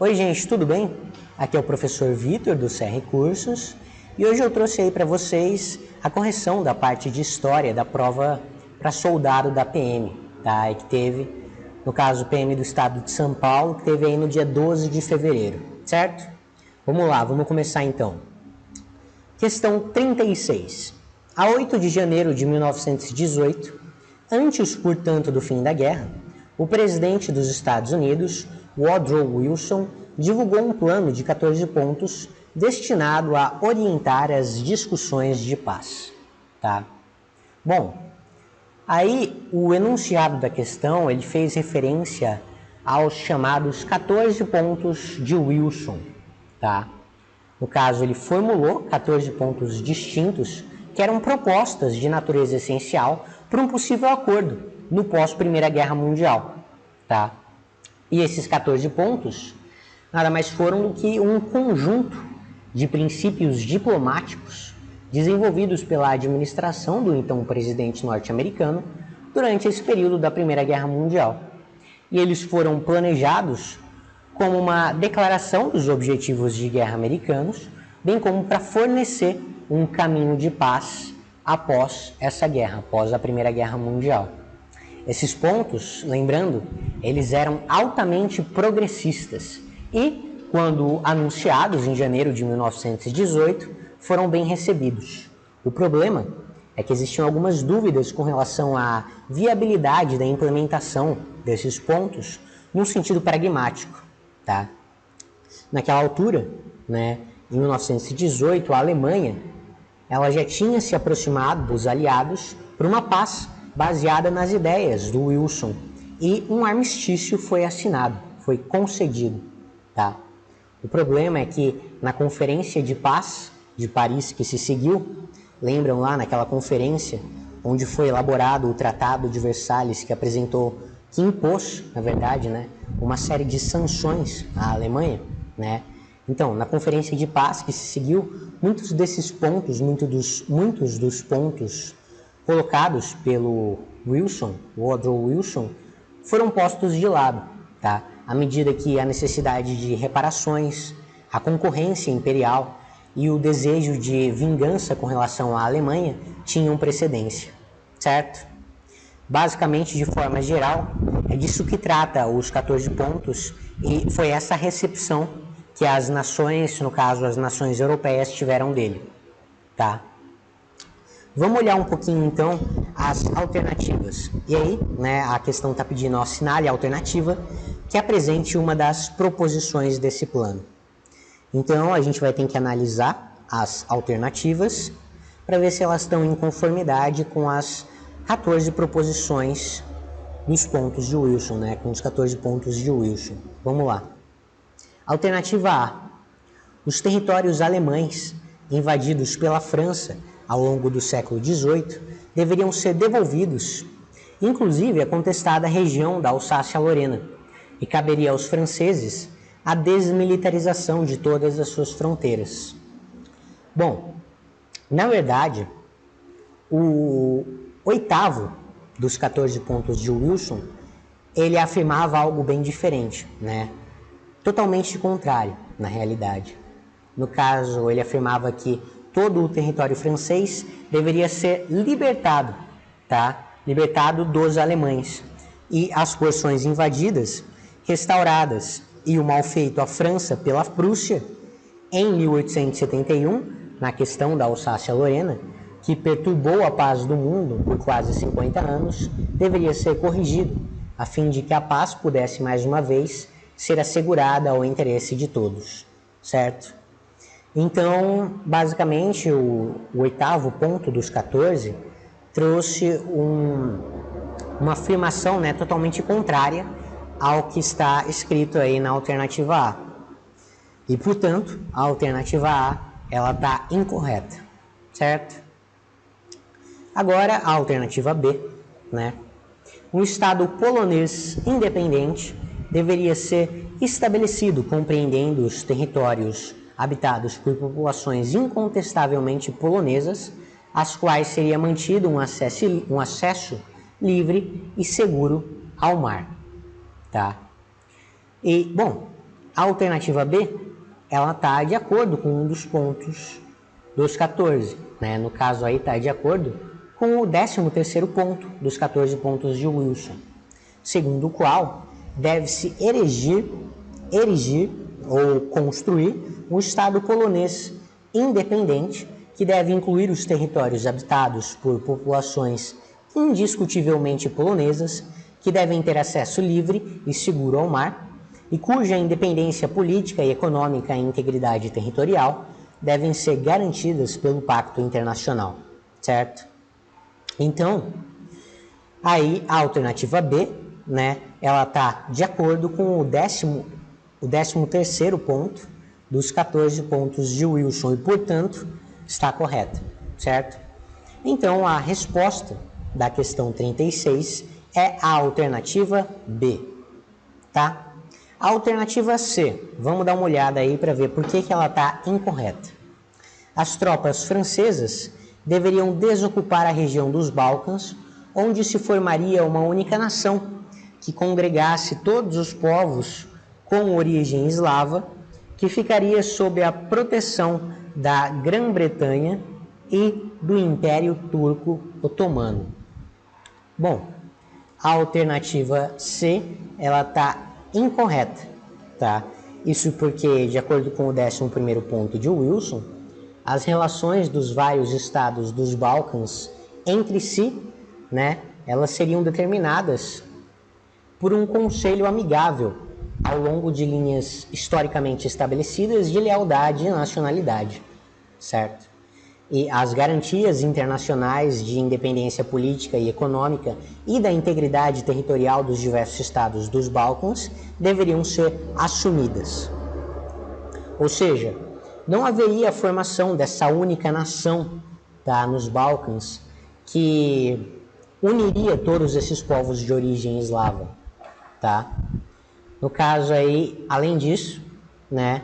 Oi gente, tudo bem? Aqui é o professor Vitor do CR Cursos e hoje eu trouxe aí para vocês a correção da parte de História da prova para soldado da PM, tá? Que teve, no caso, PM do estado de São Paulo, que teve aí no dia 12 de fevereiro, certo? Vamos lá, vamos começar então. Questão 36. A 8 de janeiro de 1918, antes, portanto, do fim da guerra, o presidente dos Estados Unidos, Woodrow Wilson, divulgou um plano de 14 pontos destinado a orientar as discussões de paz. Tá? Bom, aí o enunciado da questão ele fez referência aos chamados 14 pontos de Wilson. Tá? No caso, ele formulou 14 pontos distintos que eram propostas de natureza essencial para um possível acordo no pós-Primeira Guerra Mundial. Tá? E esses 14 pontos nada mais foram do que um conjunto de princípios diplomáticos desenvolvidos pela administração do então presidente norte-americano durante esse período da Primeira Guerra Mundial. E eles foram planejados como uma declaração dos objetivos de guerra americanos, bem como para fornecer um caminho de paz após essa guerra, após a Primeira Guerra Mundial. Esses pontos, lembrando, eles eram altamente progressistas e, quando anunciados em janeiro de 1918, foram bem recebidos. O problema é que existiam algumas dúvidas com relação à viabilidade da implementação desses pontos num sentido pragmático. Tá? Naquela altura, em 1918, a Alemanha ela já tinha se aproximado dos aliados por uma paz baseada nas ideias do Wilson e um armistício foi assinado, foi concedido. Tá? O problema é que na Conferência de Paz de Paris que se seguiu, lembram lá naquela conferência onde foi elaborado o Tratado de Versalhes que impôs, na verdade, uma série de sanções à Alemanha, Então, na Conferência de Paz que se seguiu, muitos desses pontos, muitos dos pontos colocados pelo Wilson, Woodrow Wilson, foram postos de lado, tá? À medida que a necessidade de reparações, a concorrência imperial e o desejo de vingança com relação à Alemanha tinham precedência, certo? Basicamente, de forma geral, é disso que trata os 14 pontos e foi essa recepção que as nações, no caso as nações europeias, tiveram dele. Tá? Vamos olhar um pouquinho então as alternativas. E aí, a questão está pedindo assinale a alternativa que apresente uma das proposições desse plano. Então, a gente vai ter que analisar as alternativas para ver se elas estão em conformidade com as 14 proposições dos pontos de Wilson, com os 14 pontos de Wilson. Vamos lá. Alternativa A. Os territórios alemães invadidos pela França ao longo do século XVIII deveriam ser devolvidos, inclusive a contestada região da Alsácia-Lorena, e caberia aos franceses a desmilitarização de todas as suas fronteiras. Bom, na verdade, o oitavo dos 14 pontos de Wilson, ele afirmava algo bem diferente, totalmente contrário na realidade. No caso, ele afirmava que todo o território francês deveria ser libertado, libertado dos alemães, e as porções invadidas restauradas, e o mal feito à França pela Prússia em 1871, na questão da Alsácia-Lorena, que perturbou a paz do mundo por quase 50 anos, deveria ser corrigido, a fim de que a paz pudesse mais uma vez ser assegurada ao interesse de todos, certo? Então, basicamente, o oitavo ponto dos 14 trouxe uma afirmação totalmente contrária ao que está escrito aí na alternativa A. E, portanto, a alternativa A ela está incorreta, certo? Agora, a alternativa B, Um Estado polonês independente deveria ser estabelecido compreendendo os territórios habitados por populações incontestavelmente polonesas, às quais seria mantido um acesso livre e seguro ao mar. Tá? E, bom, A alternativa B, ela está de acordo com um dos pontos dos 14, né? No caso aí está de acordo com o 13º ponto dos 14 pontos de Wilson, segundo o qual deve-se erigir ou construir um Estado polonês independente que deve incluir os territórios habitados por populações indiscutivelmente polonesas, que devem ter acesso livre e seguro ao mar, e cuja independência política e econômica e integridade territorial devem ser garantidas pelo Pacto Internacional, certo? Então, aí a alternativa B, né, ela está de acordo com o 13º ponto dos 14 pontos de Wilson e, portanto, está correta, certo? Então, a resposta da questão 36 é a alternativa B, tá? A alternativa C, vamos dar uma olhada aí para ver por que ela está incorreta. As tropas francesas deveriam desocupar a região dos Balcãs, onde se formaria uma única nação que congregasse todos os povos com origem eslava, que ficaria sob a proteção da Grã-Bretanha e do Império Turco Otomano. Bom, a alternativa C, ela está incorreta, tá? Isso porque, de acordo com o 11º ponto de Wilson, as relações dos vários estados dos Balcãs entre si, né, elas seriam determinadas por um conselho amigável ao longo de linhas historicamente estabelecidas de lealdade e nacionalidade, certo? E as garantias internacionais de independência política e econômica e da integridade territorial dos diversos estados dos Balcãs deveriam ser assumidas. Ou seja, não haveria a formação dessa única nação, tá, nos Balcãs que uniria todos esses povos de origem eslava, tá? No caso aí, além disso, né,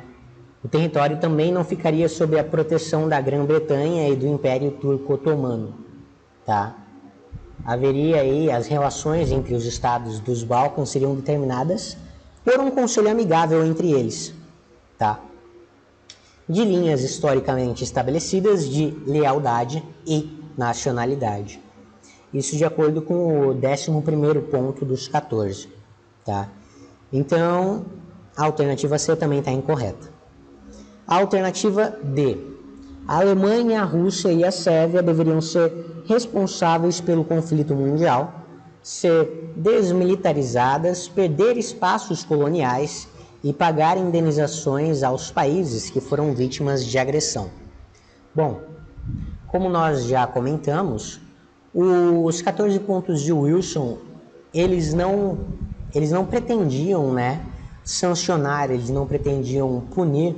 o território também não ficaria sob a proteção da Grã-Bretanha e do Império Turco Otomano, tá? Haveria aí as relações entre os estados dos Balcãs seriam determinadas por um conselho amigável entre eles, tá? De linhas historicamente estabelecidas de lealdade e nacionalidade. Isso de acordo com o 11º ponto dos 14, tá? Então, a alternativa C também está incorreta. A alternativa D. A Alemanha, a Rússia e a Sérvia deveriam ser responsáveis pelo conflito mundial, ser desmilitarizadas, perder espaços coloniais e pagar indenizações aos países que foram vítimas de agressão. Bom, como nós já comentamos, os 14 pontos de Wilson, eles não pretendiam, né, sancionar, eles não pretendiam punir,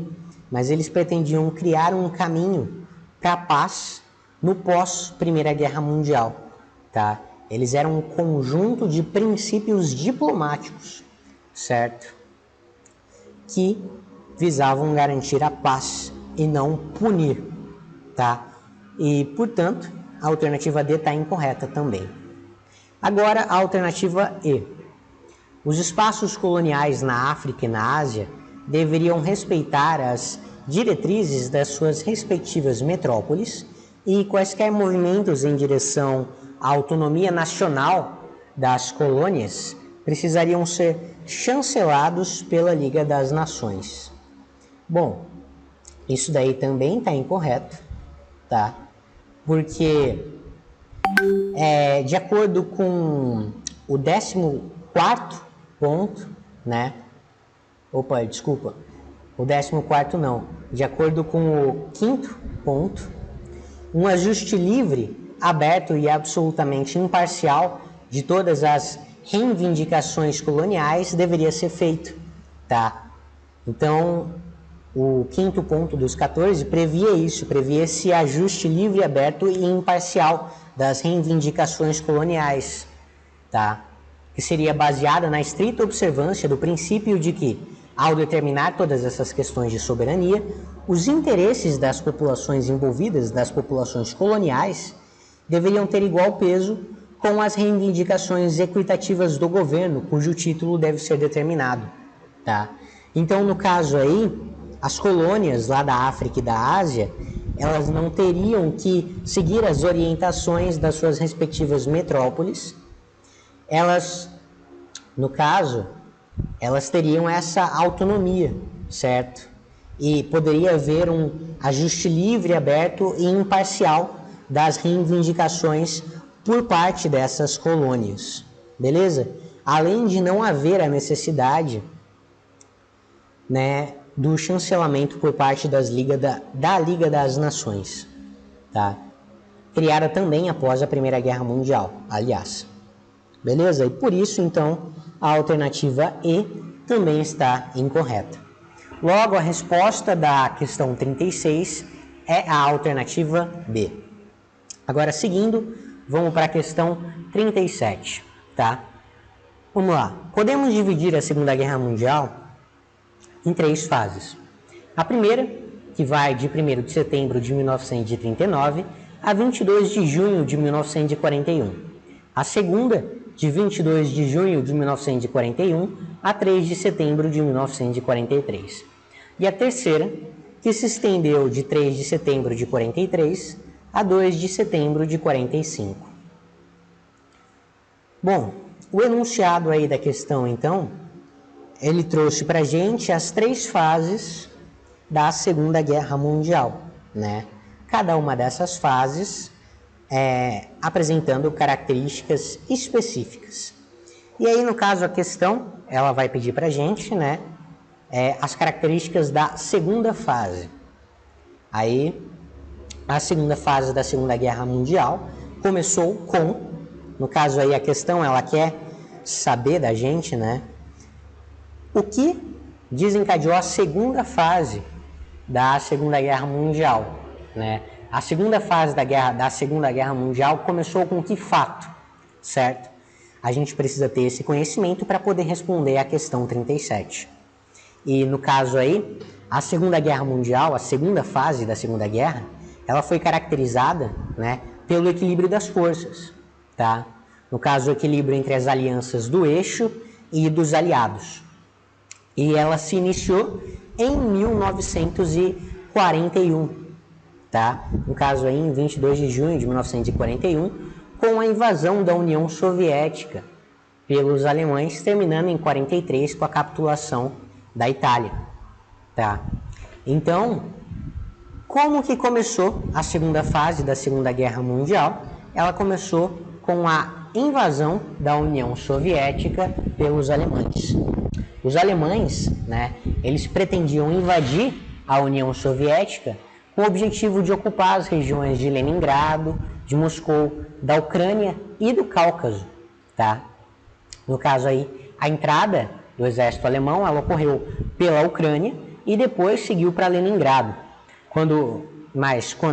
mas eles pretendiam criar um caminho para a paz no pós-Primeira Guerra Mundial, tá? Eles eram um conjunto de princípios diplomáticos, certo? Que visavam garantir a paz e não punir, tá? E, portanto, a alternativa D está incorreta também. Agora, a alternativa E. Os espaços coloniais na África e na Ásia deveriam respeitar as diretrizes das suas respectivas metrópoles e quaisquer movimentos em direção à autonomia nacional das colônias precisariam ser chancelados pela Liga das Nações. Bom, isso daí também está incorreto, tá? Porque, de acordo com o 14º ponto, né? Opa, desculpa. O 14º não. De acordo com o 5º ponto, um ajuste livre, aberto e absolutamente imparcial de todas as reivindicações coloniais deveria ser feito, tá? Então, o 5º ponto dos 14 previa isso, previa esse ajuste livre, aberto e imparcial das reivindicações coloniais, tá? Que seria baseada na estrita observância do princípio de que, ao determinar todas essas questões de soberania, os interesses das populações envolvidas, das populações coloniais, deveriam ter igual peso com as reivindicações equitativas do governo, cujo título deve ser determinado, tá? Então, no caso aí, as colônias lá da África e da Ásia, elas não teriam que seguir as orientações das suas respectivas metrópoles. Elas, no caso, elas teriam essa autonomia, certo? E poderia haver um ajuste livre, aberto e imparcial das reivindicações por parte dessas colônias, beleza? Além de não haver a necessidade, né, do chancelamento por parte da Liga das Nações, tá? Criada também após a Primeira Guerra Mundial, aliás. Beleza? E por isso, então, a alternativa E também está incorreta. Logo, a resposta da questão 36 é a alternativa B. Agora, seguindo, vamos para a questão 37, tá? Vamos lá. Podemos dividir a Segunda Guerra Mundial em 3 fases. A primeira, que vai de 1º de setembro de 1939 a 22 de junho de 1941. A segunda, de 22 de junho de 1941 a 3 de setembro de 1943. E a terceira, que se estendeu de 3 de setembro de 43 a 2 de setembro de 45. Bom, o enunciado aí da questão, então, ele trouxe para a gente as 3 fases da Segunda Guerra Mundial, né? Cada uma dessas fases apresentando características específicas. E aí, no caso, a questão, ela vai pedir para a gente, né, as características da segunda fase. Aí, a segunda fase da Segunda Guerra Mundial começou com, no caso aí, a questão, ela quer saber da gente, né, o que desencadeou a segunda fase da Segunda Guerra Mundial, né? A segunda fase da Segunda Guerra Mundial começou com que fato, certo? A gente precisa ter esse conhecimento para poder responder à questão 37. E no caso aí, a Segunda Guerra Mundial, a segunda fase da Segunda Guerra, ela foi caracterizada, né, pelo equilíbrio das forças, tá? No caso, o equilíbrio entre as alianças do eixo e dos aliados. E ela se iniciou em 1941, tá? No caso aí, em 22 de junho de 1941, com a invasão da União Soviética pelos alemães, terminando em 43 com a capitulação da Itália, tá? Então, como que começou a segunda fase da Segunda Guerra Mundial? Ela começou com a invasão da União Soviética pelos alemães. Os alemães, né, eles pretendiam invadir a União Soviética com o objetivo de ocupar as regiões de Leningrado, de Moscou, da Ucrânia e do Cáucaso, tá? No caso aí, a entrada do exército alemão, ela ocorreu pela Ucrânia e depois seguiu para Leningrado. Quando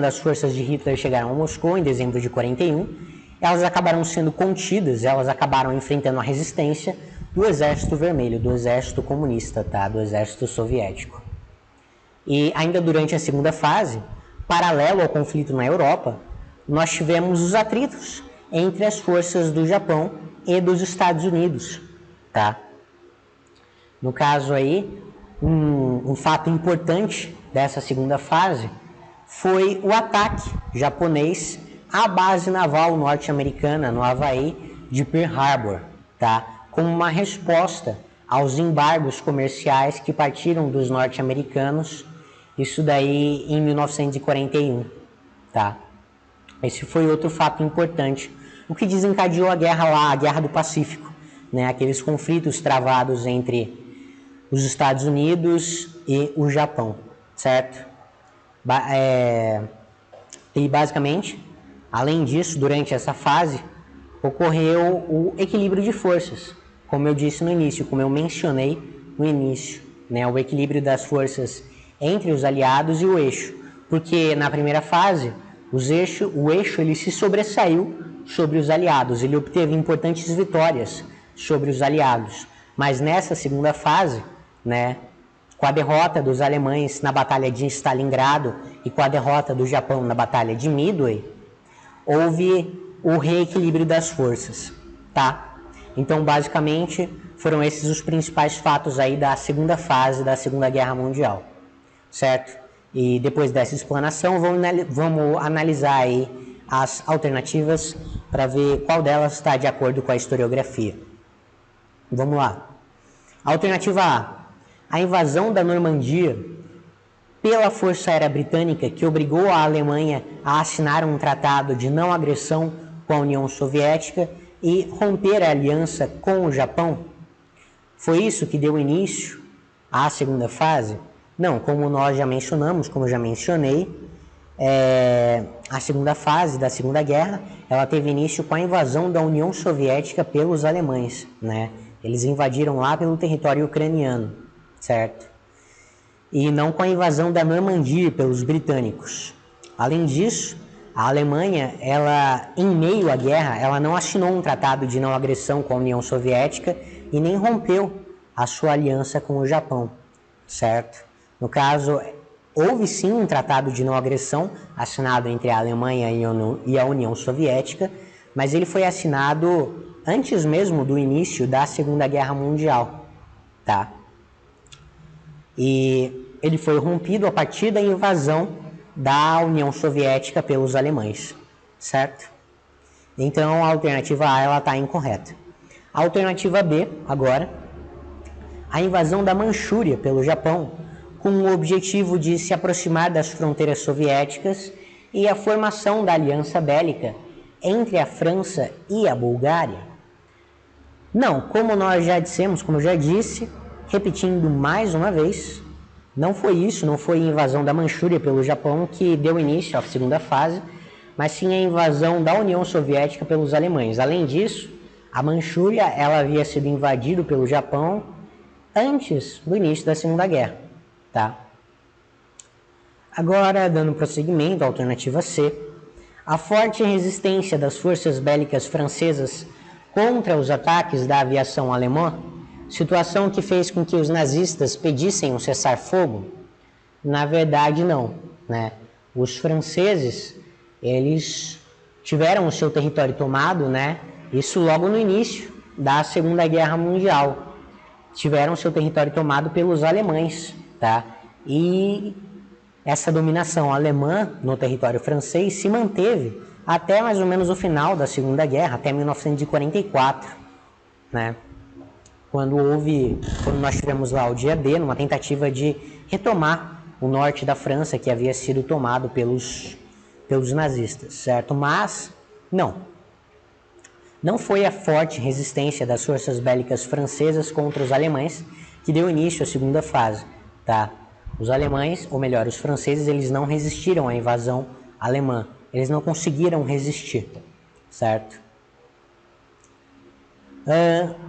as forças de Hitler chegaram a Moscou, em dezembro de 41, elas acabaram sendo contidas, elas acabaram enfrentando a resistência do Exército Vermelho, do Exército Comunista, tá? Do Exército Soviético. E ainda durante a segunda fase, paralelo ao conflito na Europa, nós tivemos os atritos entre as forças do Japão e dos Estados Unidos, tá? No caso aí, um fato importante dessa segunda fase foi o ataque japonês à base naval norte-americana no Havaí de Pearl Harbor, tá? Como uma resposta aos embargos comerciais que partiram dos norte-americanos, isso daí em 1941, tá? Esse foi outro fato importante, o que desencadeou a guerra lá, a Guerra do Pacífico, né? Aqueles conflitos travados entre os Estados Unidos e o Japão, certo? E basicamente, além disso, durante essa fase, ocorreu o equilíbrio de forças, como eu disse no início, como eu mencionei no início, né? O equilíbrio das forças entre os aliados e o eixo, porque na primeira fase, o eixo ele se sobressaiu sobre os aliados, ele obteve importantes vitórias sobre os aliados, mas nessa segunda fase, né, com a derrota dos alemães na Batalha de Stalingrado e com a derrota do Japão na Batalha de Midway, houve o reequilíbrio das forças, tá? Então, basicamente, foram esses os principais fatos aí da segunda fase da Segunda Guerra Mundial, certo? E depois dessa explanação, vamos analisar aí as alternativas para ver qual delas está de acordo com a historiografia. Vamos lá. Alternativa A. A invasão da Normandia pela Força Aérea Britânica, que obrigou a Alemanha a assinar um tratado de não agressão com a União Soviética e romper a aliança com o Japão. Foi isso que deu início à segunda fase? Não, como nós já mencionamos, como eu já mencionei, a segunda fase da Segunda Guerra, ela teve início com a invasão da União Soviética pelos alemães, né? Eles invadiram lá pelo território ucraniano, certo? E não com a invasão da Normandia pelos britânicos. Além disso, a Alemanha, ela, em meio à guerra, ela não assinou um tratado de não agressão com a União Soviética e nem rompeu a sua aliança com o Japão, certo? No caso, houve sim um tratado de não agressão assinado entre a Alemanha e a União Soviética, mas ele foi assinado antes mesmo do início da Segunda Guerra Mundial, tá? E ele foi rompido a partir da invasão da União Soviética pelos alemães, certo? Então a alternativa A ela está incorreta. A alternativa B, agora, a invasão da Manchúria pelo Japão, com o objetivo de se aproximar das fronteiras soviéticas e a formação da aliança bélica entre a França e a Bulgária. Não, como nós já dissemos, como eu já disse, repetindo mais uma vez, não foi isso, não foi a invasão da Manchúria pelo Japão que deu início à segunda fase, mas sim a invasão da União Soviética pelos alemães. Além disso, a Manchúria ela havia sido invadida pelo Japão antes do início da Segunda Guerra, tá? Agora, dando prosseguimento à alternativa C, a forte resistência das forças bélicas francesas contra os ataques da aviação alemã, situação que fez com que os nazistas pedissem um cessar-fogo? Na verdade, não, né? Os franceses, eles tiveram o seu território tomado, né? Isso logo no início da Segunda Guerra Mundial. Tiveram o seu território tomado pelos alemães, tá? E essa dominação alemã no território francês se manteve até mais ou menos o final da Segunda Guerra, até 1944, né? Quando nós tivemos lá o dia D, numa tentativa de retomar o norte da França, que havia sido tomado pelos nazistas, certo? Mas, não foi a forte resistência das forças bélicas francesas contra os alemães que deu início à segunda fase, tá? Os alemães, ou melhor, os franceses, eles não resistiram à invasão alemã, eles não conseguiram resistir, certo?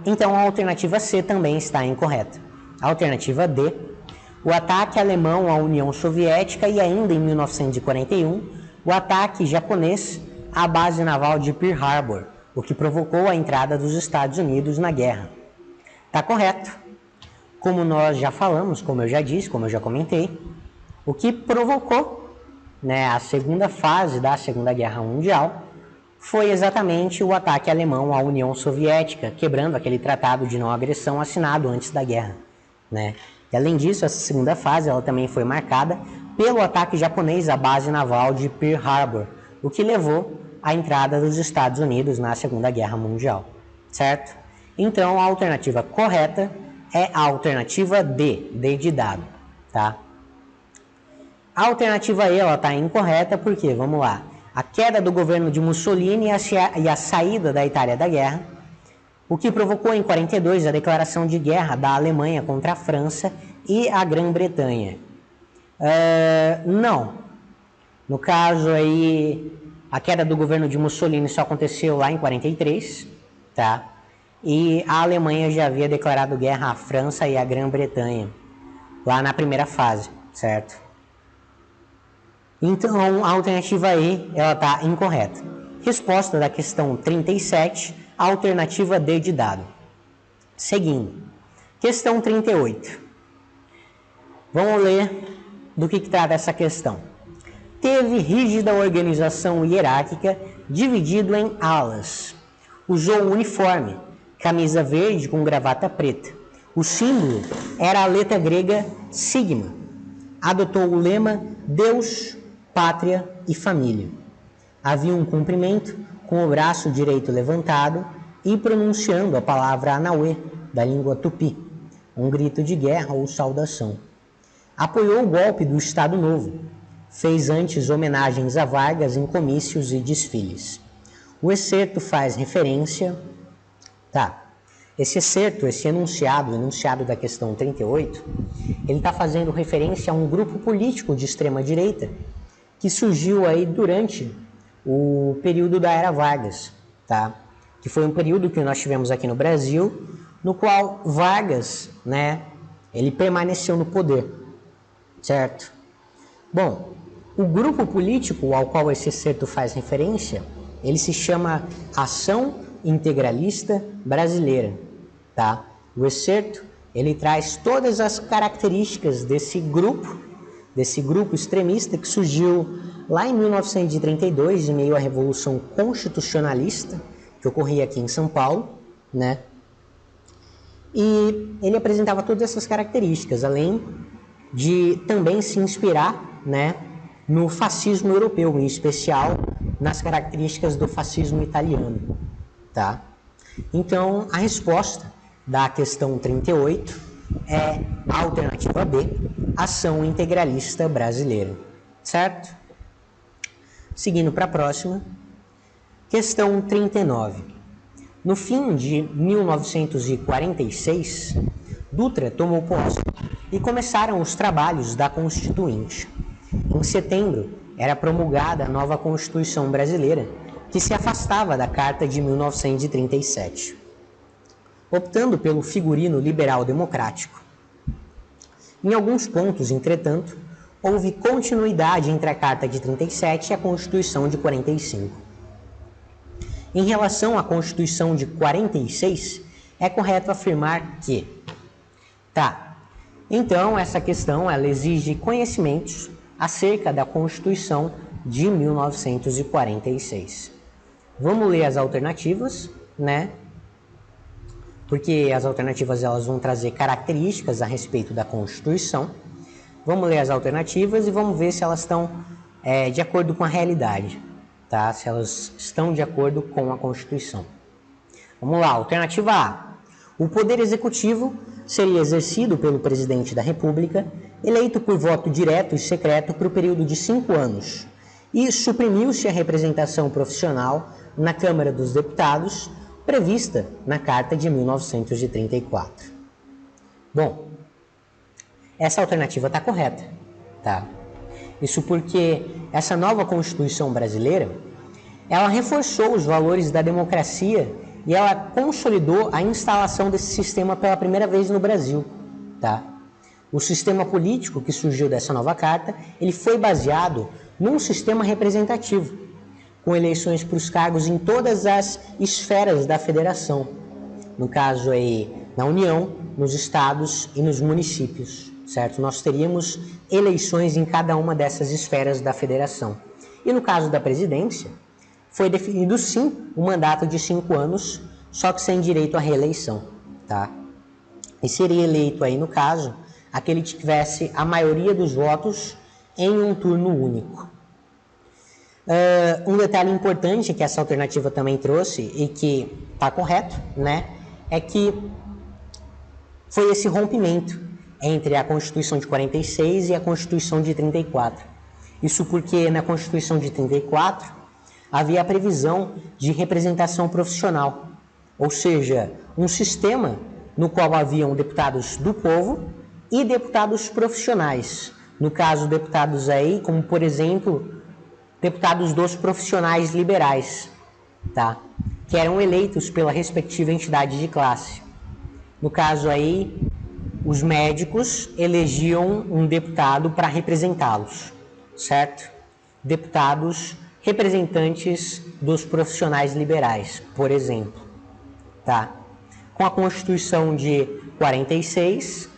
Então a alternativa C também está incorreta. A alternativa D, o ataque alemão à União Soviética e ainda em 1941, o ataque japonês à base naval de Pearl Harbor, o que provocou a entrada dos Estados Unidos na guerra. Está correto. Como nós já falamos, como eu já disse, como eu já comentei, o que provocou, né, a segunda fase da Segunda Guerra Mundial foi exatamente o ataque alemão à União Soviética, quebrando aquele tratado de não agressão assinado antes da guerra, né? E além disso, essa segunda fase ela também foi marcada pelo ataque japonês à base naval de Pearl Harbor, o que levou à entrada dos Estados Unidos na Segunda Guerra Mundial, certo? Então a alternativa correta é a alternativa D, D de dado, tá? A alternativa E está incorreta porque, vamos lá, a queda do governo de Mussolini e a saída da Itália da guerra, o que provocou em 1942 a declaração de guerra da Alemanha contra a França e a Grã-Bretanha. Não. No caso aí, a queda do governo de Mussolini só aconteceu lá em 1943, tá? E a Alemanha já havia declarado guerra à França e à Grã-Bretanha, lá na primeira fase, certo? Então, a alternativa E, ela está incorreta. Resposta da questão 37, a alternativa D de dado. Seguindo. Questão 38. Vamos ler do que trata essa questão. Teve rígida organização hierárquica, dividido em alas. Usou uniforme, camisa verde com gravata preta. O símbolo era a letra grega sigma. Adotou o lema Deus, Pátria e Família. Havia um cumprimento com o braço direito levantado e pronunciando a palavra Anauê, da língua tupi, um grito de guerra ou saudação. Apoiou o golpe do Estado Novo. Fez antes homenagens a Vargas em comícios e desfiles. O excerto faz referência... Esse excerto, esse enunciado, o enunciado da questão 38, ele está fazendo referência a um grupo político de extrema-direita que surgiu aí durante o período da Era Vargas, tá? Que foi um período que nós tivemos aqui no Brasil, no qual Vargas, né, ele permaneceu no poder, certo? Bom, o grupo político ao qual esse excerto faz referência, ele se chama Ação Integralista Brasileira, tá? O excerto, ele traz todas as características desse grupo extremista que surgiu lá em 1932, em meio à Revolução Constitucionalista, que ocorria aqui em São Paulo, né? E ele apresentava todas essas características, além de também se inspirar, né, no fascismo europeu, em especial nas características do fascismo italiano, tá? Então, a resposta da questão 38 é a alternativa B, Ação Integralista Brasileira, certo? Seguindo para a próxima, questão 39. No fim de 1946, Dutra tomou posse e começaram os trabalhos da Constituinte. Em setembro, era promulgada a nova Constituição Brasileira, que se afastava da Carta de 1937, optando pelo figurino liberal-democrático. Em alguns pontos, entretanto, houve continuidade entre a Carta de 37 e a Constituição de 45. Em relação à Constituição de 46, é correto afirmar que... Então, essa questão ela exige conhecimentos acerca da Constituição de 1946. Vamos ler as alternativas, né? Porque as alternativas elas vão trazer características a respeito da Constituição. Vamos ler as alternativas e vamos ver se elas estão de acordo com a realidade, tá? Se elas estão de acordo com a Constituição. Vamos lá, alternativa A. O Poder Executivo seria exercido pelo Presidente da República, eleito por voto direto e secreto por um período de 5 anos, e suprimiu-se a representação profissional na Câmara dos Deputados, prevista na Carta de 1934. Bom, essa alternativa está correta, tá? Isso porque essa nova Constituição brasileira, ela reforçou os valores da democracia e ela consolidou a instalação desse sistema pela primeira vez no Brasil, tá? O sistema político que surgiu dessa nova carta, ele foi baseado num sistema representativo, com eleições para os cargos em todas as esferas da federação. No caso aí, na União, nos estados e nos municípios, certo? Nós teríamos eleições em cada uma dessas esferas da federação. E no caso da presidência, foi definido sim um mandato de 5 anos, só que sem direito à reeleição, tá? E seria eleito aí, no caso, aquele que tivesse a maioria dos votos em um turno único. Um detalhe importante que essa alternativa também trouxe e que está correto, né, é que foi esse rompimento entre a Constituição de 46 e a Constituição de 34. Isso porque na Constituição de 34 havia a previsão de representação profissional, ou seja, um sistema no qual haviam deputados do povo e deputados profissionais. No caso, deputados aí, como por exemplo, deputados dos profissionais liberais, tá? Que eram eleitos pela respectiva entidade de classe. No caso aí, os médicos elegiam um deputado para representá-los, certo? Deputados representantes dos profissionais liberais, por exemplo, tá? Com a Constituição de 46,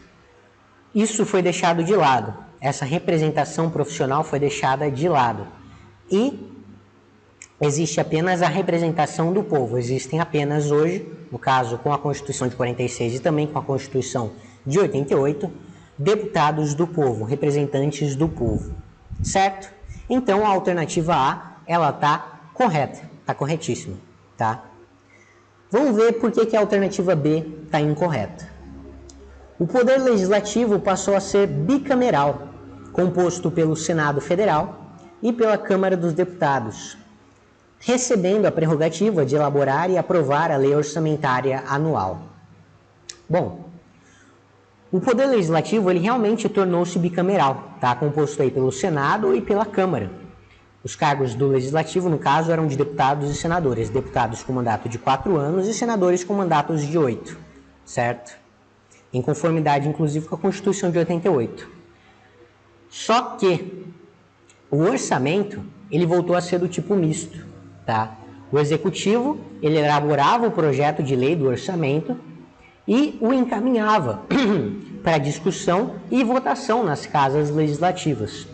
isso foi deixado de lado. Essa representação profissional foi deixada de lado. E existe apenas a representação do povo. Existem apenas hoje, no caso com a Constituição de 46 e também com a Constituição de 88, deputados do povo, representantes do povo, certo? Então a alternativa A, ela está correta, está corretíssima, tá? Vamos ver por que a alternativa B está incorreta. O poder legislativo passou a ser bicameral, composto pelo Senado Federal e pela Câmara dos Deputados, recebendo a prerrogativa de elaborar e aprovar a lei orçamentária anual. Bom, o poder legislativo ele realmente tornou-se bicameral, tá? Composto aí pelo Senado e pela Câmara. Os cargos do legislativo, no caso, eram de deputados e senadores, deputados com mandato de 4 anos e senadores com mandatos de 8, certo? Em conformidade, inclusive, com a Constituição de 88. Só que o orçamento, ele voltou a ser do tipo misto, tá? O executivo, ele elaborava o projeto de lei do orçamento e o encaminhava para discussão e votação nas casas legislativas.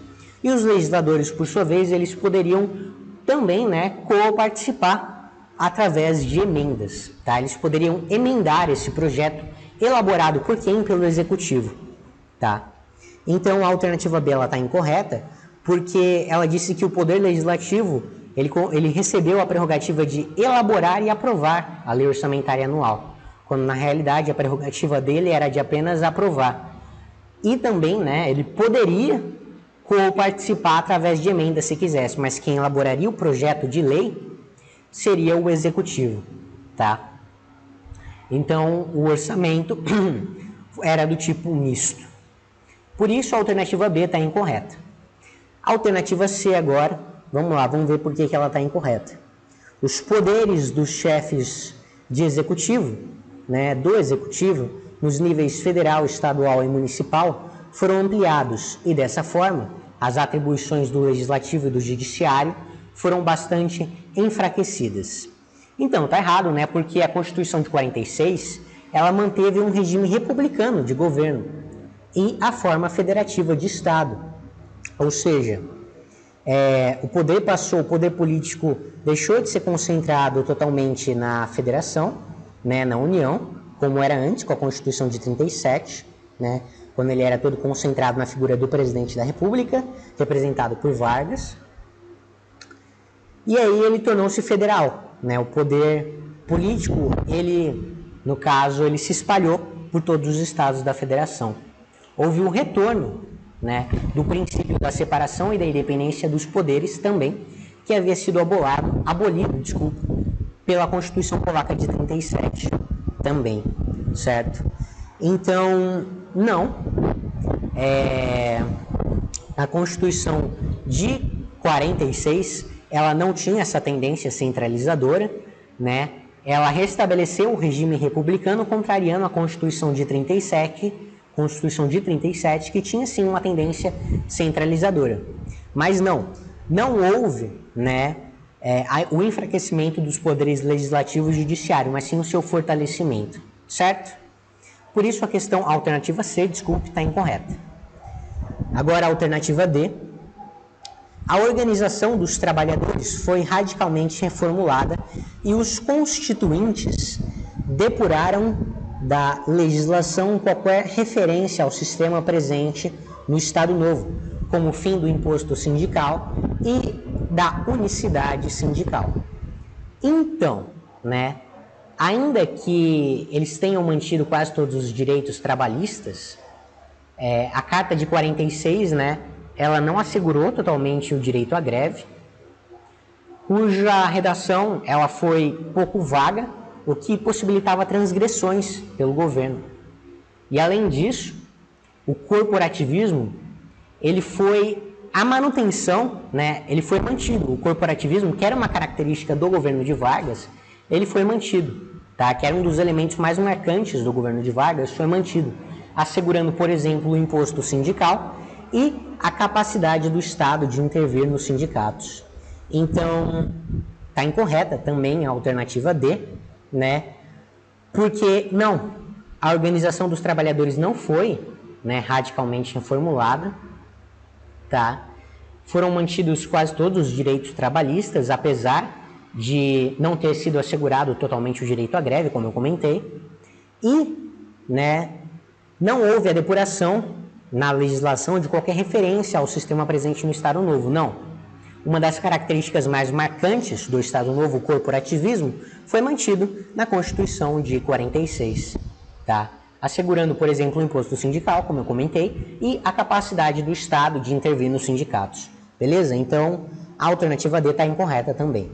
E os legisladores, por sua vez, eles poderiam também, co-participar através de emendas, tá? Eles poderiam emendar esse projeto elaborado por quem? Pelo executivo, tá? Então a alternativa B está incorreta, porque ela disse que o poder legislativo ele recebeu a prerrogativa de elaborar e aprovar a lei orçamentária anual, quando na realidade a prerrogativa dele era de apenas aprovar. E também, ele poderia participar através de emenda se quisesse, mas quem elaboraria o projeto de lei seria o executivo, tá? Então o orçamento era do tipo misto. Por isso a alternativa B está incorreta. A alternativa C agora, vamos lá, vamos ver por que ela está incorreta. Os poderes dos chefes de executivo, do executivo, nos níveis federal, estadual e municipal, foram ampliados e dessa forma as atribuições do legislativo e do judiciário foram bastante enfraquecidas. Então, está errado, porque a Constituição de 46, ela manteve um regime republicano de governo e a forma federativa de Estado. Ou seja, o poder político deixou de ser concentrado totalmente na federação, na União, como era antes com a Constituição de 37, quando ele era todo concentrado na figura do presidente da República, representado por Vargas. E aí ele tornou-se federal. O poder político, no caso, ele se espalhou por todos os estados da federação. Houve um retorno, do princípio da separação e da independência dos poderes também, que havia sido abolido, pela Constituição Polaca de 37 também, certo? Então, não, a Constituição de 46, ela não tinha essa tendência centralizadora, Ela restabeleceu o regime republicano, contrariando a Constituição de 37, que tinha sim uma tendência centralizadora. Mas não houve, o enfraquecimento dos poderes legislativo e judiciário, mas sim o seu fortalecimento, certo? Por isso a alternativa C, está incorreta. Agora a alternativa D. A organização dos trabalhadores foi radicalmente reformulada e os constituintes depuraram da legislação qualquer referência ao sistema presente no Estado Novo, como o fim do imposto sindical e da unicidade sindical. Então, ainda que eles tenham mantido quase todos os direitos trabalhistas, a Carta de 46, ela não assegurou totalmente o direito à greve, cuja redação ela foi pouco vaga, o que possibilitava transgressões pelo governo. E além disso, o corporativismo, a manutenção, ele foi mantido. O corporativismo, que era uma característica do governo de Vargas, ele foi mantido, que era um dos elementos mais marcantes do governo de Vargas, foi mantido, assegurando, por exemplo, o imposto sindical e a capacidade do Estado de intervir nos sindicatos. Então, está incorreta também a alternativa D, porque a organização dos trabalhadores não foi radicalmente reformulada, foram mantidos quase todos os direitos trabalhistas, apesar de não ter sido assegurado totalmente o direito à greve, como eu comentei, e, né, não houve a depuração na legislação de qualquer referência ao sistema presente no Estado Novo, não. Uma das características mais marcantes do Estado Novo, o corporativismo, foi mantido na Constituição de 46, tá? Assegurando, por exemplo, o imposto sindical, como eu comentei, e a capacidade do Estado de intervir nos sindicatos. Beleza? Então, a alternativa D está incorreta também.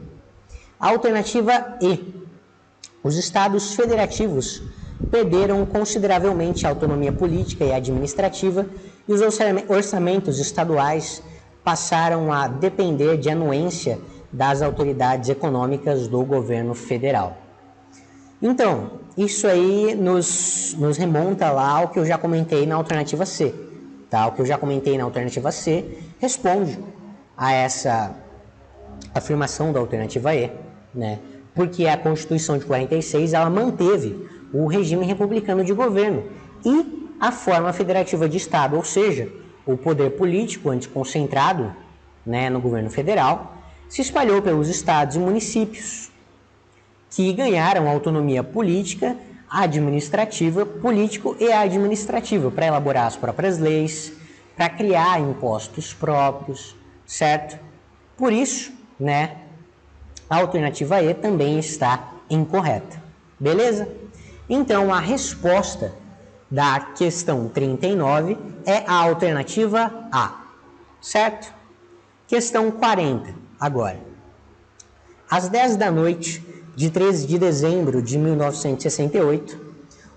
A alternativa E. Os estados federativos perderam consideravelmente a autonomia política e administrativa e os orçamentos estaduais passaram a depender de anuência das autoridades econômicas do governo federal. Então, isso aí nos remonta lá ao que eu já comentei na alternativa C. Tá? O que eu já comentei na alternativa C responde a essa afirmação da alternativa E, né? Porque a Constituição de 46 ela manteve o regime republicano de governo e a forma federativa de Estado, ou seja, o poder político antes concentrado, né, no governo federal, se espalhou pelos estados e municípios, que ganharam autonomia política, administrativa, político e administrativa para elaborar as próprias leis, para criar impostos próprios, certo? Por isso, né, a alternativa E também está incorreta. Beleza? Então, a resposta da questão 39 é a alternativa A, certo? Questão 40, agora. Às 10 da noite de 13 de dezembro de 1968,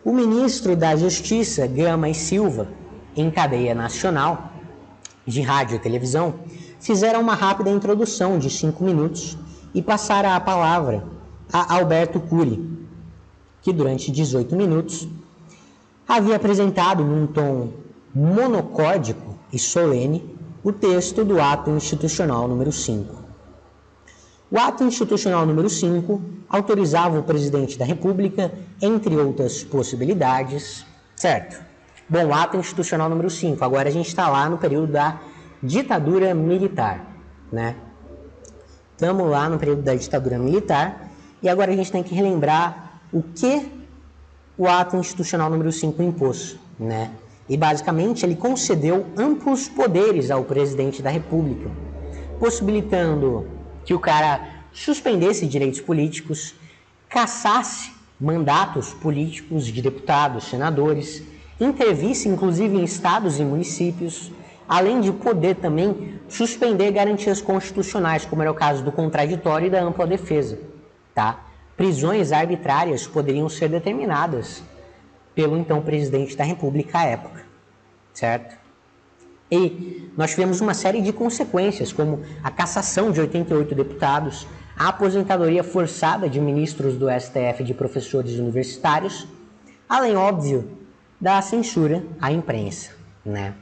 o ministro da Justiça, Gama e Silva, em cadeia nacional de rádio e televisão, fizeram uma rápida introdução de 5 minutos e passaram a palavra a Alberto Cury, que durante 18 minutos havia apresentado num tom monocórdico e solene o texto do ato institucional número 5. O ato institucional número 5 autorizava o presidente da República, entre outras possibilidades, certo? Bom, o ato institucional número 5, agora a gente está lá no período da ditadura militar, né? Estamos lá no período da ditadura militar e agora a gente tem que relembrar o que o ato institucional número 5 impôs, né? E basicamente ele concedeu amplos poderes ao presidente da República, possibilitando que o cara suspendesse direitos políticos, cassasse mandatos políticos de deputados, senadores, intervisse inclusive em estados e municípios, além de poder também suspender garantias constitucionais, como era o caso do contraditório e da ampla defesa, tá? Prisões arbitrárias poderiam ser determinadas pelo então presidente da República à época, certo? E nós tivemos uma série de consequências, como a cassação de 88 deputados, a aposentadoria forçada de ministros do STF e de professores universitários, além, óbvio, da censura à imprensa, né?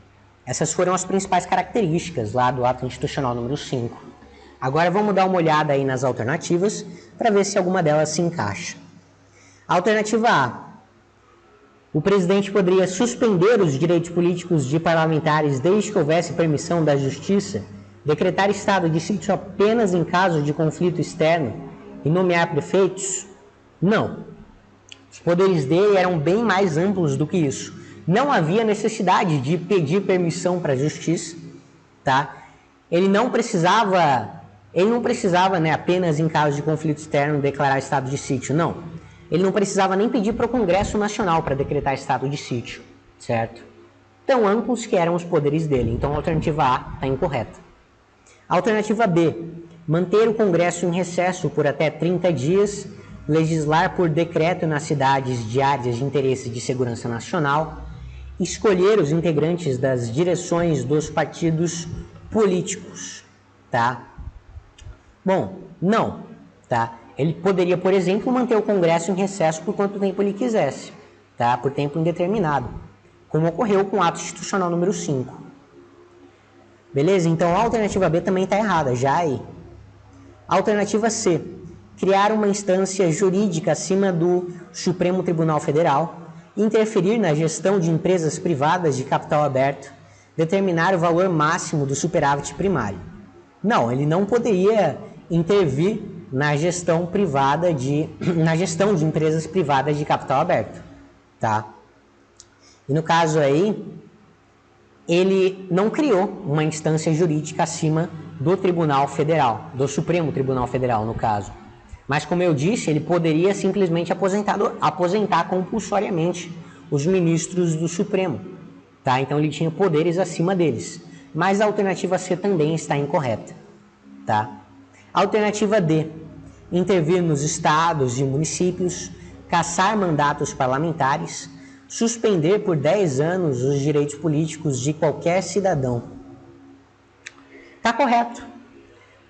Essas foram as principais características lá do ato institucional número 5. Agora vamos dar uma olhada aí nas alternativas para ver se alguma delas se encaixa. Alternativa A. O presidente poderia suspender os direitos políticos de parlamentares desde que houvesse permissão da Justiça, decretar estado de sítio apenas em caso de conflito externo e nomear prefeitos? Não. Os poderes dele eram bem mais amplos do que isso. Não havia necessidade de pedir permissão para a Justiça, tá? Ele não precisava, né, apenas em caso de conflito externo declarar estado de sítio, não. Ele não precisava nem pedir para o Congresso Nacional para decretar estado de sítio, certo? Tão amplos que eram os poderes dele. Então a alternativa A está incorreta. A alternativa B, manter o Congresso em recesso por até 30 dias, legislar por decreto nas cidades de áreas de interesse de segurança nacional, escolher os integrantes das direções dos partidos políticos, tá? Bom, não, tá? Ele poderia, por exemplo, manter o Congresso em recesso por quanto tempo ele quisesse, tá? Por tempo indeterminado, como ocorreu com o ato institucional número 5. Beleza? Então a alternativa B também está errada, já aí. A alternativa C, criar uma instância jurídica acima do Supremo Tribunal Federal, interferir na gestão de empresas privadas de capital aberto, determinar o valor máximo do superávit primário. Não, ele não poderia intervir na gestão de empresas privadas de capital aberto, tá? E no caso aí, ele não criou uma instância jurídica acima do Tribunal Federal, do Supremo Tribunal Federal, no caso. Mas, como eu disse, ele poderia simplesmente aposentar compulsoriamente os ministros do Supremo, tá? Então, ele tinha poderes acima deles. Mas a alternativa C também está incorreta, tá? Alternativa D, intervir nos estados e municípios, cassar mandatos parlamentares, suspender por 10 anos os direitos políticos de qualquer cidadão. Tá correto.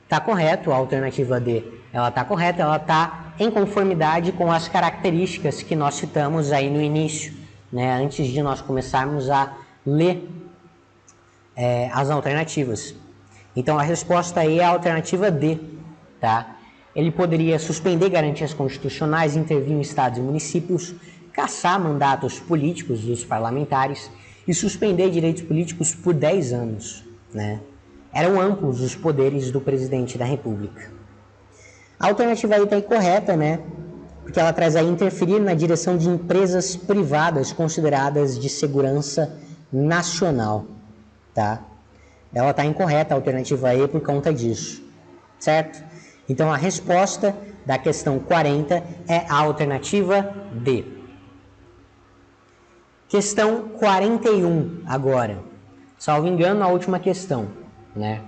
Tá correto a alternativa D. Ela tá correta, ela tá em conformidade com as características que nós citamos aí no início, né? Antes de nós começarmos a ler as alternativas. Então a resposta aí é a alternativa D, tá? Ele poderia suspender garantias constitucionais, intervir em estados e municípios, cassar mandatos políticos dos parlamentares e suspender direitos políticos por 10 anos, né? Eram amplos os poderes do presidente da República. A alternativa aí está incorreta, né? Porque ela traz a interferir na direção de empresas privadas consideradas de segurança nacional, tá? Ela está incorreta, a alternativa E, por conta disso, certo? Então, a resposta da questão 40 é a alternativa D. Questão 41 agora. Salvo engano, a última questão, né?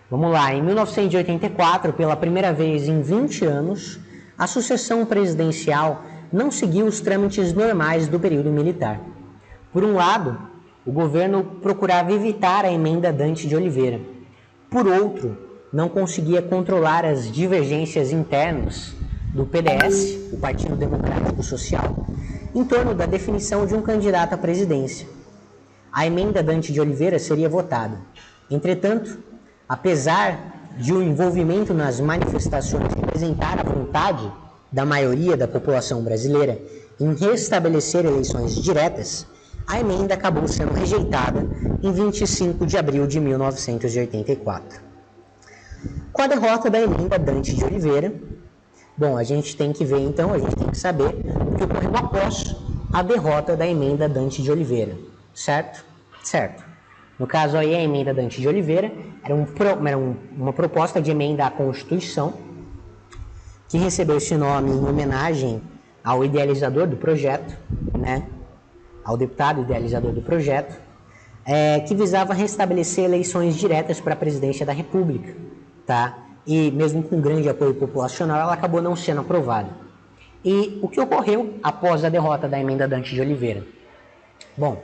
Vamos lá. Em 1984, pela primeira vez em 20 anos, a sucessão presidencial não seguiu os trâmites normais do período militar. Por um lado, o governo procurava evitar a emenda Dante de Oliveira. Por outro, não conseguia controlar as divergências internas do PDS, o Partido Democrático Social, em torno da definição de um candidato à presidência. A emenda Dante de Oliveira seria votada. Entretanto, apesar de o envolvimento nas manifestações representar a vontade da maioria da população brasileira em restabelecer eleições diretas, a emenda acabou sendo rejeitada em 25 de abril de 1984. Com a derrota da emenda Dante de Oliveira, bom, a gente tem que ver então, a gente tem que saber o que ocorreu após a derrota da emenda Dante de Oliveira, certo? Certo. No caso aí, a emenda Dante de Oliveira era uma proposta de emenda à Constituição que recebeu esse nome em homenagem ao idealizador do projeto, né? Ao deputado idealizador do projeto, que visava restabelecer eleições diretas para a presidência da República, tá? E mesmo com grande apoio populacional, ela acabou não sendo aprovada. E o que ocorreu após a derrota da emenda Dante de Oliveira? Bom,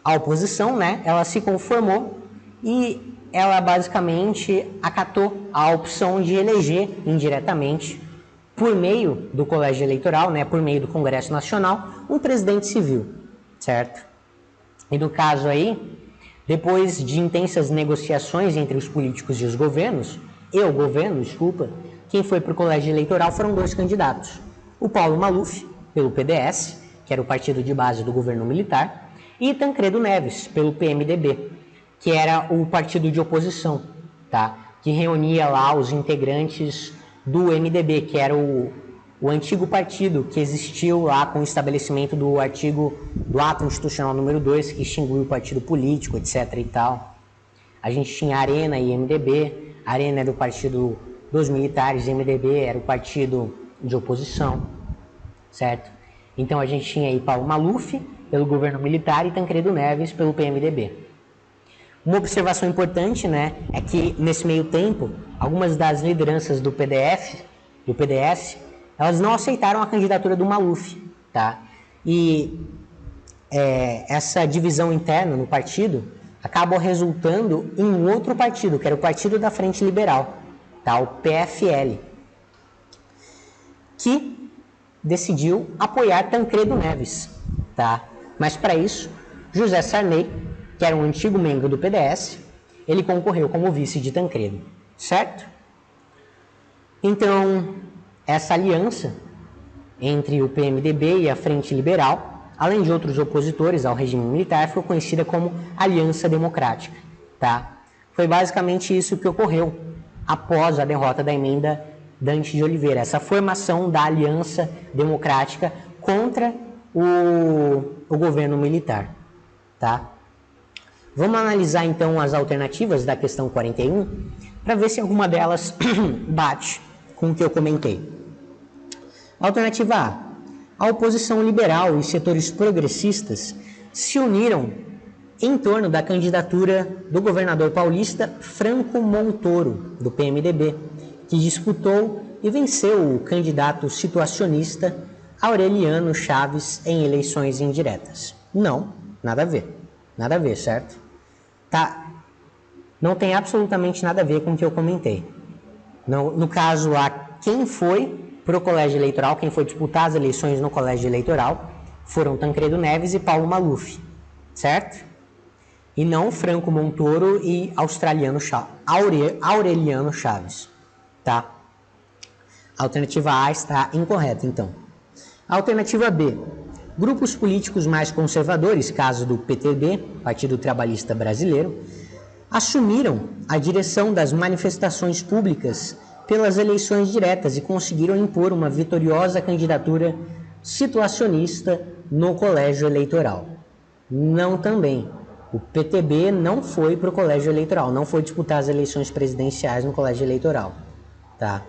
a oposição, né, ela se conformou e ela basicamente acatou a opção de eleger indiretamente, por meio do colégio eleitoral, né, por meio do Congresso Nacional, um presidente civil, certo? E no caso aí, depois de intensas negociações entre os políticos e os governos, quem foi para o colégio eleitoral foram 2 candidatos. O Paulo Maluf, pelo PDS, que era o partido de base do governo militar, e Tancredo Neves, pelo PMDB, que era o partido de oposição, tá? Que reunia lá os integrantes do MDB, que era o antigo partido que existiu lá com o estabelecimento do ato institucional número 2, que extinguiu o partido político, etc. e tal. A gente tinha Arena e MDB. Arena era o partido dos militares, MDB era o partido de oposição, certo? Então a gente tinha aí Paulo Maluf pelo governo militar e Tancredo Neves pelo PMDB. Uma observação importante, né, é que nesse meio tempo, algumas das lideranças do PDS, elas não aceitaram a candidatura do Maluf, tá? E essa divisão interna no partido acabou resultando em um outro partido, que era o Partido da Frente Liberal, tá? O PFL, que decidiu apoiar Tancredo Neves, tá? Mas para isso, José Sarney, que era um antigo membro do PDS, ele concorreu como vice de Tancredo, certo? Então, essa aliança entre o PMDB e a Frente Liberal além de outros opositores ao regime militar, foi conhecida como Aliança Democrática, tá? Foi basicamente isso que ocorreu após a derrota da emenda Dante de Oliveira, essa formação da Aliança Democrática contra o governo militar, tá? Vamos analisar então as alternativas da questão 41 para ver se alguma delas bate com o que eu comentei. Alternativa A. A oposição liberal e setores progressistas se uniram em torno da candidatura do governador paulista Franco Montoro, do PMDB, que disputou e venceu o candidato situacionista Aureliano Chaves em eleições indiretas. Não, nada a ver, certo? Tá, não tem absolutamente nada a ver com o que eu comentei. No caso, quem foi para o colégio eleitoral, quem foi disputar as eleições no colégio eleitoral, foram Tancredo Neves e Paulo Maluf, certo? E não Franco Montoro e Aureliano Chaves, tá? A alternativa A está incorreta, então. A alternativa B. Grupos políticos mais conservadores, caso do PTB, Partido Trabalhista Brasileiro, assumiram a direção das manifestações públicas pelas eleições diretas e conseguiram impor uma vitoriosa candidatura situacionista no colégio eleitoral. Não também. O PTB não foi para o colégio eleitoral, não foi disputar as eleições presidenciais no colégio eleitoral, tá?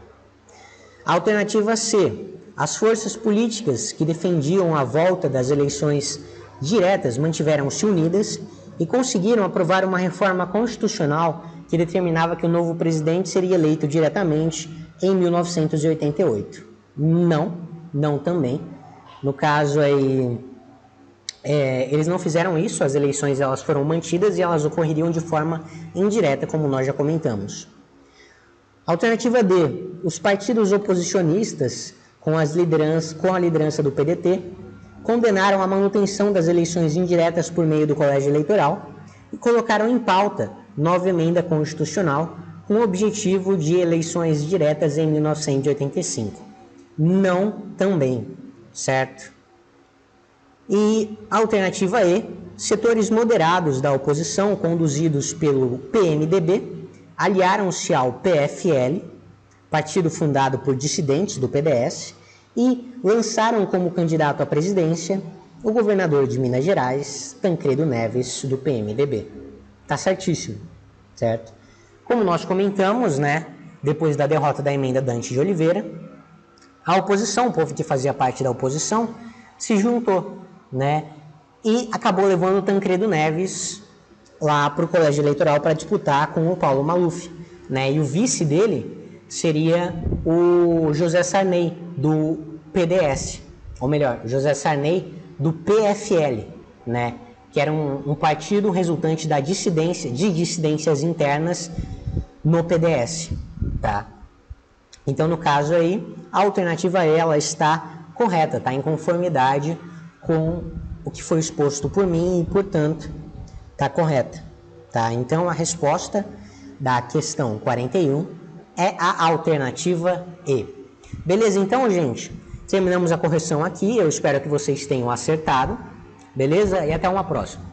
Alternativa C. As forças políticas que defendiam a volta das eleições diretas mantiveram-se unidas e conseguiram aprovar uma reforma constitucional que determinava que o novo presidente seria eleito diretamente em 1988. Não também. No caso aí, eles não fizeram isso, as eleições elas foram mantidas e elas ocorreriam de forma indireta, como nós já comentamos. Alternativa D. Os partidos oposicionistas, com a liderança do PDT, condenaram a manutenção das eleições indiretas por meio do colégio eleitoral e colocaram em pauta nova emenda constitucional com o objetivo de eleições diretas em 1985. Não também, certo? E alternativa E, setores moderados da oposição, conduzidos pelo PMDB, aliaram-se ao PFL, partido fundado por dissidentes do PDS, e lançaram como candidato à presidência o governador de Minas Gerais, Tancredo Neves, do PMDB. Tá certíssimo, certo? Como nós comentamos, né, depois da derrota da emenda Dante de Oliveira, a oposição, o povo que fazia parte da oposição, se juntou, né, e acabou levando o Tancredo Neves lá para o colégio eleitoral para disputar com o Paulo Maluf, né, e o vice dele seria o José Sarney, do PDS, ou melhor, José Sarney, do PFL, né, que era um partido resultante de dissidências internas no PDS, tá? Então, no caso aí, a alternativa ela está correta, está em conformidade com o que foi exposto por mim e, portanto, está correta, tá? Então, a resposta da questão 41 é a alternativa E. Beleza? Então, gente, terminamos a correção aqui. Eu espero que vocês tenham acertado. Beleza? E até uma próxima.